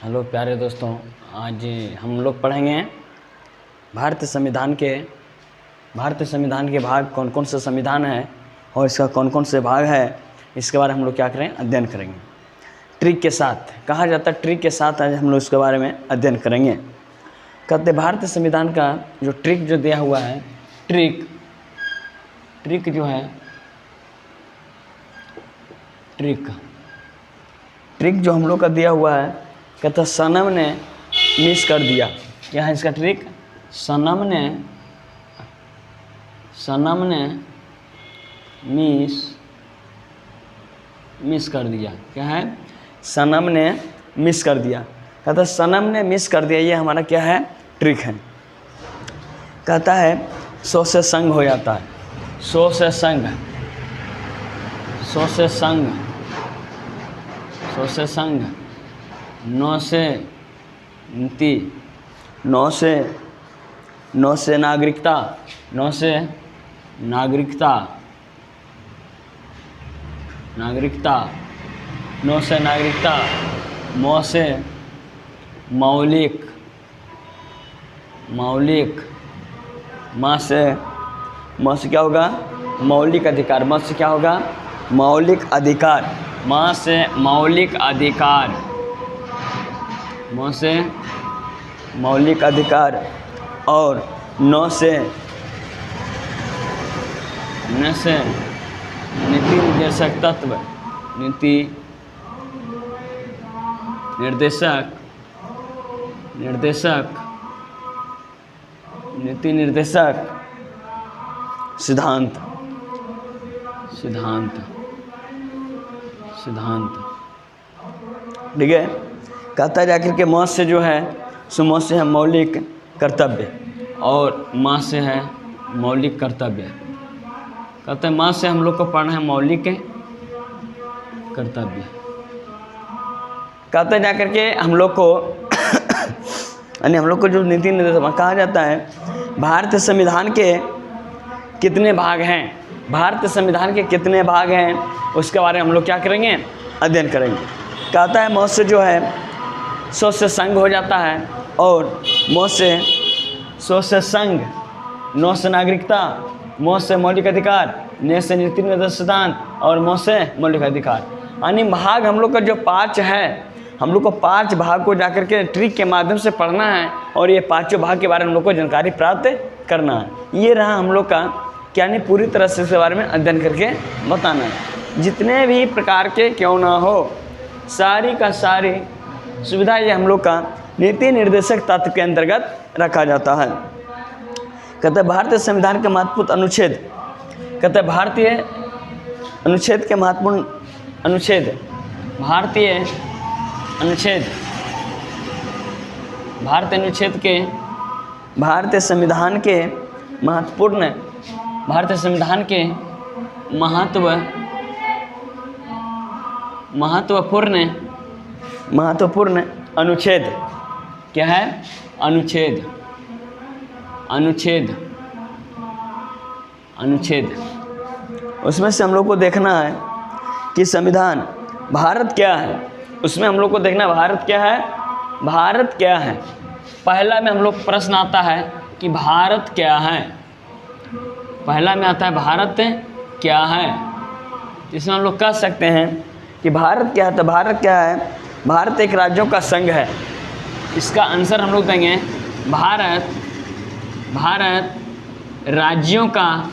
Hello प्यारे दोस्तों, आज हम लोग पढ़ेंगे भारतीय संविधान के भाग कौन कौन से संविधान है और इसका कौन कौन से भाग है, इसके बारे में हम लोग क्या करें, अध्ययन करेंगे। ट्रिक के साथ कहा जाता है, ट्रिक के साथ आज हम लोग इसके बारे में अध्ययन करेंगे। कहते भारतीय संविधान का जो ट्रिक जो दिया हुआ है, ट्रिक जो है, ट्रिक जो हम लोग का दिया हुआ है, कहता सनम ने मिस कर दिया। क्या है इसका ट्रिक? सनम ने मिस कर दिया। क्या है? सनम ने मिस कर दिया। कहता सनम ने मिस कर दिया, ये हमारा क्या है, ट्रिक है। कहता है 100 से संग हो जाता है, 100 से संग, 100 से संग, 100 से संग, 9 से नीति, 9 से नागरिकता, 9 से नागरिकता, 9 से नागरिकता, 9 से मौलिक, माँ से क्या होगा, मौलिक अधिकार, माँ से क्या होगा, मौलिक अधिकार, माँ से मौलिक अधिकार, माँ से मौलिक अधिकार, और 9 से नीति निर्देशक तत्व, नीति निर्देशक सिद्धांत, ठीक है। कहता है जाकर के माँ से जो है सो माँ से है मौलिक कर्तव्य, और माँ से है मौलिक कर्तव्य। कहते हैं माँ से हम लोग को पढ़ना है मौलिक कर्तव्य। कहते हैं जाकर के हम लोग को यानी हम लोग को जो नीति निर्देश कहा जाता है, भारतीय संविधान के कितने भाग हैं, भारतीय संविधान के कितने भाग हैं, उसके बारे में हम लोग क्या करेंगे, अध्ययन करेंगे। कहता है मौत से जो है 100 से संग हो जाता है, और मौत से 100 से संग, 9 से नागरिकता, मौत से मौलिक अधिकार, 9 से नीति निर्देशक सिद्धांत, और मौत से मौलिक अधिकार। यानी भाग हम लोग का जो 5 है, हम लोग को 5 भाग को जाकर के ट्रिक के माध्यम से पढ़ना है, और ये 5 भाग के बारे में हम लोग को जानकारी प्राप्त करना है। ये रहा हम लोग का, क्या नहीं, पूरी तरह से इसके बारे में अध्ययन करके बताना है। जितने भी प्रकार के क्यों ना हो, सारी का सारी सुविधा ये हम लोग का नीति निर्देशक तत्व के अंतर्गत रखा जाता है। कहते हैं भारतीय संविधान के महत्वपूर्ण अनुच्छेद, कहते हैं भारतीय अनुच्छेद के महत्वपूर्ण अनुच्छेद, भारतीय संविधान के महत्वपूर्ण, भारतीय संविधान के महत्वपूर्ण अनुच्छेद। क्या है? अनुच्छेद। उसमें से हम लोग को देखना है कि संविधान भारत क्या है, उसमें हम लोग को देखना है भारत क्या है, भारत क्या है। पहला में हम लोग प्रश्न आता है कि भारत क्या है, पहला में आता है भारत क्या है। इसमें हम लोग कह सकते हैं कि भारत क्या है, तो भारत क्या है, भारत एक राज्यों का संघ है। इसका आंसर हम लोग देंगे भारत राज्यों का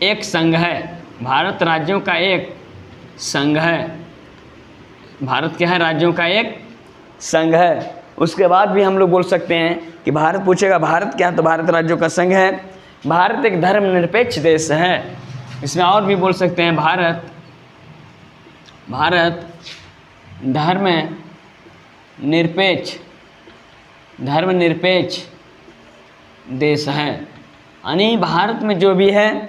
एक संघ है, भारत राज्यों का एक संघ है, भारत क्या है, राज्यों का एक संघ है। उसके बाद भी हम लोग बोल सकते हैं कि भारत पूछेगा भारत क्या है, तो भारत राज्यों का संघ है। भारत एक धर्मनिरपेक्ष देश है। इसमें और भी बोल सकते हैं भारत धर्मनिरपेक्ष देश है। यानी भारत में जो भी है,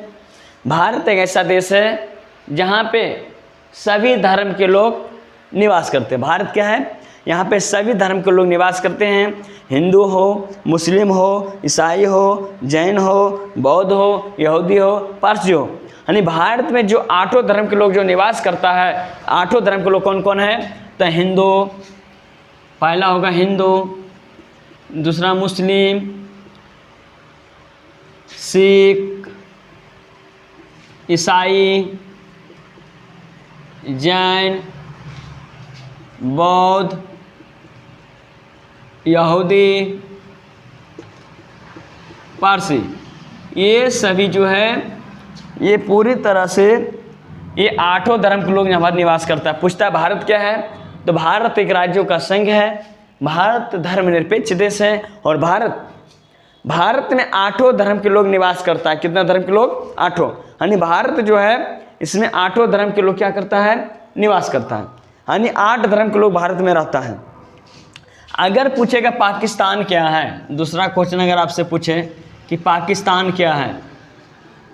भारत एक ऐसा देश है जहाँ पे सभी धर्म के लोग निवास करते हैं। भारत क्या है, यहाँ पे सभी धर्म के लोग निवास करते हैं। हिंदू हो, मुस्लिम हो, ईसाई हो, जैन हो, बौद्ध हो, यहूदी हो, पारसी हो, यानी भारत में जो 8 धर्म के लोग जो निवास करता है, 8 धर्म के लोग कौन कौन है, तो हिंदू, पहला होगा हिंदू, दूसरा मुस्लिम, सिख, ईसाई, जैन, बौद्ध, यहूदी, पारसी। ये सभी जो है ये पूरी तरह से ये 8 धर्म के लोग यहाँ पर निवास करता है। पूछता है भारत क्या है, तो भारत एक राज्यों का संघ है, भारत धर्मनिरपेक्ष देश है और भारत में 8 धर्म के लोग निवास करता है। कितना धर्म के लोग? 8। यानी भारत जो है इसमें 8 धर्म के लोग क्या करता है? निवास करता है। यानी 8 धर्म के लोग भारत में रहता है। अगर पूछेगा पाकिस्तान क्या है, दूसरा क्वेश्चन अगर आपसे पूछे कि पाकिस्तान क्या है,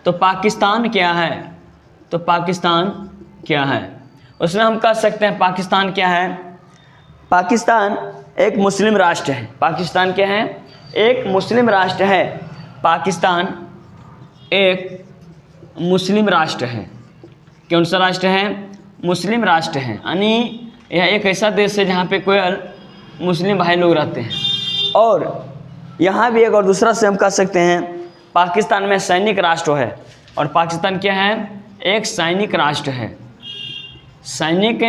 तो पाकिस्तान क्या है, तो पाकिस्तान क्या है, उसमें हम कह सकते हैं पाकिस्तान क्या है? पाकिस्तान एक मुस्लिम राष्ट्र है। पाकिस्तान क्या है? एक मुस्लिम राष्ट्र है। पाकिस्तान एक मुस्लिम राष्ट्र है। कौन सा राष्ट्र है? मुस्लिम राष्ट्र है। यानी यह एक ऐसा देश है जहाँ पे केवल मुस्लिम भाई लोग रहते हैं। और यहाँ भी एक और दूसरा से हम कह सकते हैं पाकिस्तान में सैनिक राष्ट्र है। और पाकिस्तान क्या है? एक सैनिक राष्ट्र है। सैनिक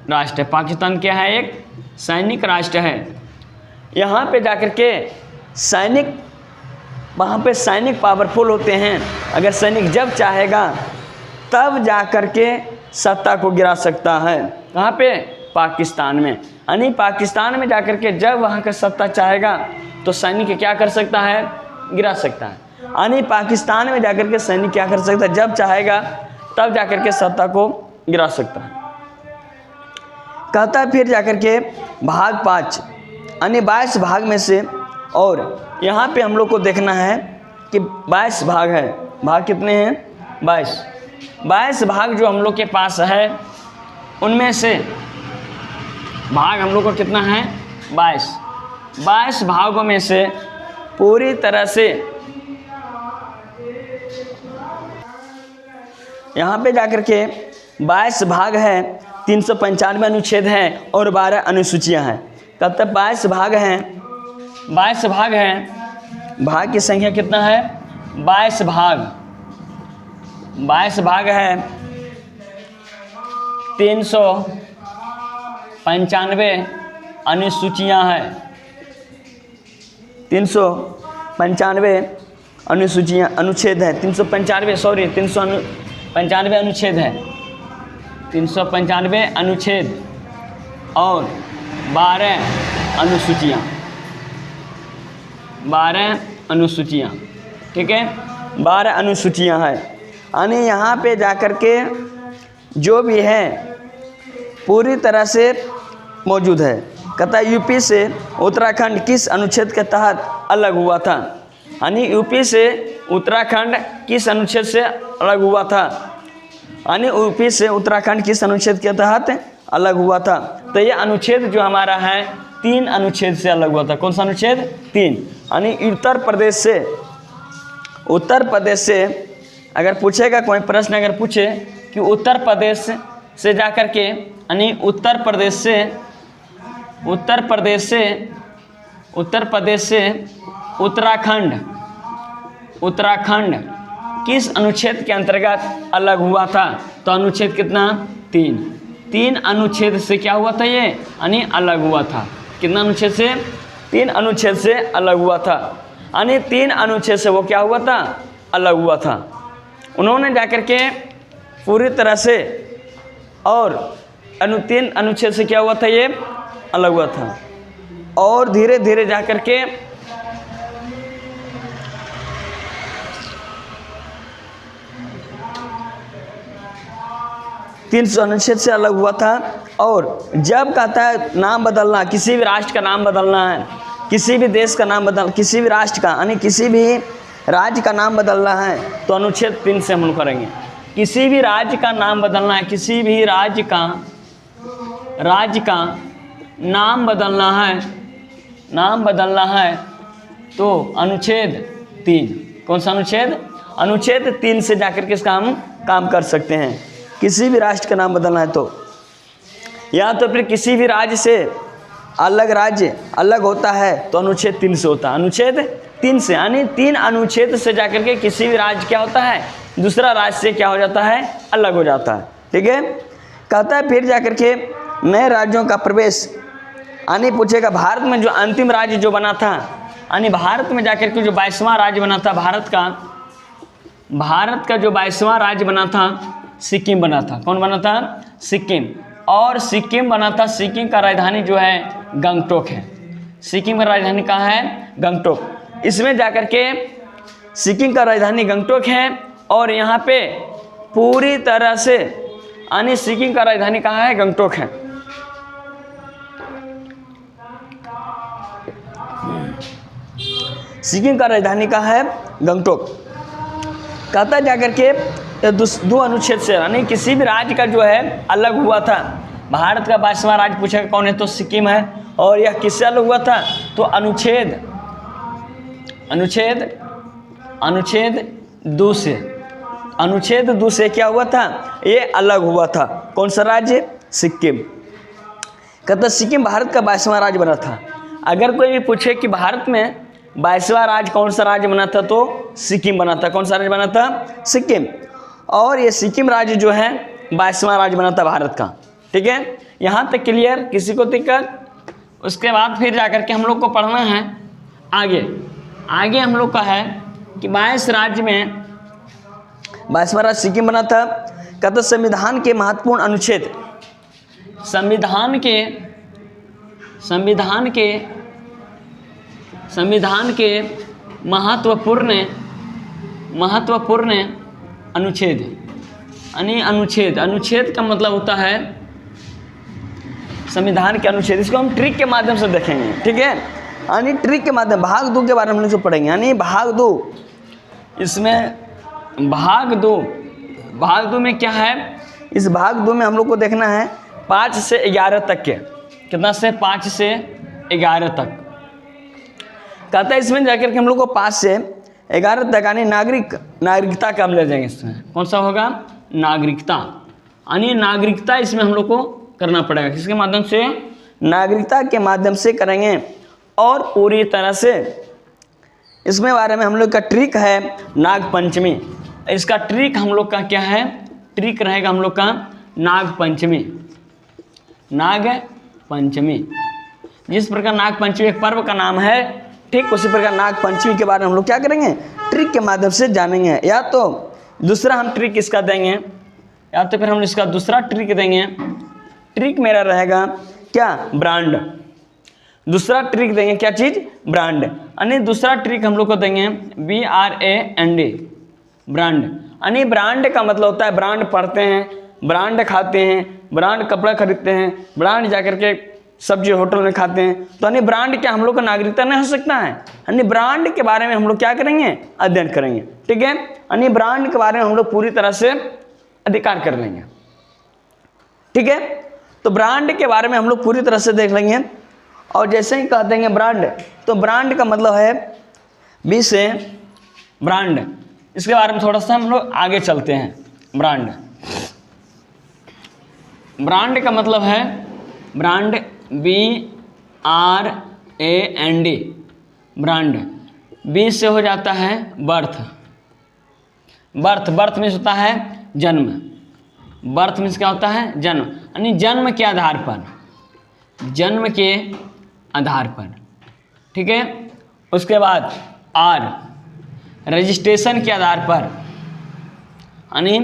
राष्ट्र है। पाकिस्तान क्या है? एक सैनिक राष्ट्र है। यहाँ पे जाकर के सैनिक, वहाँ पे सैनिक पावरफुल होते हैं। अगर सैनिक जब चाहेगा तब जा कर के सत्ता को गिरा सकता है। कहाँ पे? पाकिस्तान में। यानी पाकिस्तान में जाकर के जब वहाँ का सत्ता चाहेगा तो सैनिक क्या कर सकता है? गिरा सकता है। यानी पाकिस्तान में जाकर के सैनिक क्या कर सकता है? जब चाहेगा तब जाकर के सत्ता को गिरा सकता है। कहता है फिर जाकर के भाग 5 यानी 22 भाग में से, और यहाँ पे हम लोग को देखना है कि 22 भाग है। भाग कितने हैं? 22 भाग जो हम लोग के पास है उनमें से भाग हम लोग को कितना है? 22 भागों में से पूरी तरह से यहाँ पे जाकर के 22 भाग है, 395 अनुच्छेद हैं और 12 अनुसूचियाँ हैं। कब तक 22 भाग हैं? 22 भाग हैं। भाग की संख्या कितना है? 22 भाग। 22 भाग है, 395 अनुसूचियाँ हैं। 395 अनुसूचियाँ अनुच्छेद हैं। 395 अनुच्छेद हैं। 395 अनुच्छेद और 12 अनुसूचियाँ। 12 अनुसूचियाँ, ठीक है, 12 अनुसूचियाँ हैं। यानी यहाँ पे जाकर के जो भी है पूरी तरह से मौजूद है। कहता है यूपी से उत्तराखंड किस अनुच्छेद के तहत अलग हुआ था? यानी यूपी से उत्तराखंड किस अनुच्छेद से अलग हुआ था? यानी यूपी से उत्तराखंड किस अनुच्छेद के तहत अलग हुआ था? तो ये अनुच्छेद जो हमारा है 3 अनुच्छेद से अलग हुआ था। कौन सा अनुच्छेद? 3। यानी उत्तर प्रदेश से अगर पूछेगा कोई प्रश्न, अगर पूछे कि उत्तर प्रदेश से जाकर के, यानी उत्तर प्रदेश से उत्तराखंड किस अनुच्छेद के अंतर्गत अलग हुआ था? तो अनुच्छेद कितना? 3 अनुच्छेद से क्या हुआ था ये? यानी अलग हुआ था। कितना अनुच्छेद से? 3 अनुच्छेद से अलग हुआ था। यानी 3 अनुच्छेद से वो क्या हुआ था? अलग हुआ था। उन्होंने जाकर के पूरी तरह से, और 3 अनुच्छेद से क्या हुआ था? ये अलग हुआ था। और धीरे धीरे जाकर के अनुच्छेद से अलग हुआ था। और जब कहता है नाम बदलना, किसी भी राष्ट्र का नाम बदलना है, किसी भी देश का नाम बदलना, किसी भी राष्ट्र का यानी किसी भी राज्य का नाम बदलना है, तो अनुच्छेद 3 से हम करेंगे। किसी भी राज्य का नाम बदलना है, किसी भी राज्य का नाम बदलना है तो अनुच्छेद 3। कौन सा अनुच्छेद? अनुच्छेद 3 से जाकर के इसका हम काम कर सकते हैं। किसी भी राष्ट्र का नाम बदलना है तो, या तो फिर किसी भी राज्य से अलग राज्य अलग होता है तो अनुच्छेद 3 से होता है, अनुच्छेद 3 से, यानी 3 अनुच्छेद से जाकर के किसी भी राज्य क्या होता है, दूसरा राज्य से क्या हो जाता है, अलग हो जाता है। ठीक है, कहता है फिर जाकर के नए राज्यों का प्रवेश, यानी पूछेगा भारत में जो अंतिम राज्य जो बना था, यानी भारत में जाकर के जो 22वां राज्य बना था भारत का जो 22वां राज्य बना था सिक्किम बना था। कौन बना था, सिक्किम। और सिक्किम बना था, सिक्किम का राजधानी जो है गंगटोक है। सिक्किम का राजधानी कहाँ है, गंगटोक। इसमें जाकर के सिक्किम का राजधानी गंगटोक है और यहाँ पे पूरी तरह से, यानी सिक्किम का राजधानी कहाँ है, गंगटोक है। सिक्किम का राजधानी कहाँ है, गंगटोक। कहता जाकर के 2 अनुच्छेद से, यानी किसी भी राज्य का जो है अलग हुआ था। भारत का 22वां राज्य पूछेगा कौन है, तो सिक्किम है। और यह किससे अलग हुआ था, तो अनुच्छेद 2 से, अनुच्छेद 2 से क्या हुआ था, ये अलग हुआ था। कौन सा राज्य, सिक्किम। कहता सिक्किम भारत का 22वां राज्य बना था। अगर कोई भी पूछे कि भारत में 22वां राज्य कौन सा राज्य बना था, तो सिक्किम बना था। कौन सा राज्य बना था, सिक्किम। और ये सिक्किम राज्य जो है 22वां राज्य बना था भारत का। ठीक है, यहाँ तक क्लियर, किसी को दिक्कत। उसके बाद फिर जाकर के हम लोग को पढ़ना है आगे हम लोग का है कि 22 राज्य में 22वां राज्य सिक्किम बना था। कहता संविधान के महत्वपूर्ण अनुच्छेद, संविधान के महत्वपूर्ण अनुच्छेद, यानी अनुच्छेद का मतलब होता है संविधान के अनुच्छेद। इसको हम ट्रिक के माध्यम से देखेंगे। ठीक है, यानी ट्रिक के माध्यम, भाग 2 के बारे में हम लोग पढ़ेंगे। यानी भाग 2, इसमें भाग 2 में क्या है, इस भाग 2 में हम लोग को देखना है 5 से 11 तक के, कितना से 5 से 11 तक। कहता है इसमें जाकर के हम लोग को 5 से 11 तक, यानी नागरिकता का हम ले जाएंगे। इसमें कौन सा होगा, नागरिकता, यानी नागरिकता इसमें हम लोग को करना पड़ेगा। किसके माध्यम से, नागरिकता के माध्यम से करेंगे। और पूरी तरह से इसमें बारे में हम लोग का ट्रिक है नागपंचमी। इसका ट्रिक हम लोग का क्या है, ट्रिक रहेगा हम लोग का नागपंचमी। जिस प्रकार नागपंचमी एक पर्व का नाम है, ठीक उसी प्रकार नागपंचमी के बारे में हम लोग क्या करेंगे, ट्रिक के माध्यम से जानेंगे। या तो दूसरा हम ट्रिक इसका देंगे, या तो फिर हम इसका दूसरा ट्रिक देंगे। ट्रिक मेरा रहेगा क्या, ब्रांड। दूसरा ट्रिक देंगे क्या चीज़, ब्रांड। यानी दूसरा ट्रिक हम लोग को देंगे BRAND, ब्रांड। यानी ब्रांड का मतलब होता है ब्रांड पढ़ते हैं, ब्रांड खाते हैं, ब्रांड कपड़ा खरीदते हैं, ब्रांड जाकर के सब्जी होटल में खाते हैं। तो यानी ब्रांड क्या हम लोग का नागरिकता नहीं हो सकता है। यानी ब्रांड के बारे में हम लोग क्या करेंगे, अध्ययन करेंगे। ठीक है, यानी ब्रांड के बारे में हम लोग पूरी तरह से अधिकार कर लेंगे। ठीक है, तो ब्रांड के बारे में हम लोग पूरी तरह से देख लेंगे। और जैसे ही कह देंगे ब्रांड, तो ब्रांड का मतलब है बी से ब्रांड। इसके बारे में थोड़ा सा हम लोग आगे चलते हैं। ब्रांड का मतलब है, ब्रांड BRAND, ब्रांड। बी से हो जाता है बर्थ मीन्स होता है जन्म। बर्थ मीन्स क्या होता है, जन्म। यानी जन्म के आधार पर, ठीक है। उसके बाद आर, रजिस्ट्रेशन के आधार पर, यानी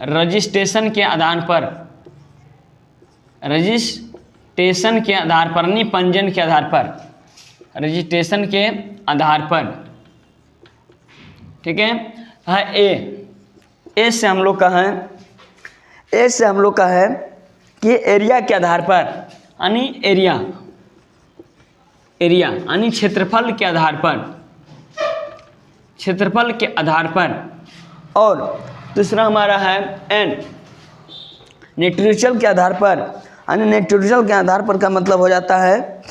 रजिस्ट्रेशन के आधार पर, यानी पंजीयन के आधार पर, रजिस्ट्रेशन के आधार पर, ठीक है। ए से हम लोग का है कि एरिया के आधार पर, यानी एरिया यानी क्षेत्रफल के आधार पर, और दूसरा हमारा है एन, नेटरिचल के आधार पर, यानी नेटरिचल के आधार पर का मतलब हो जाता है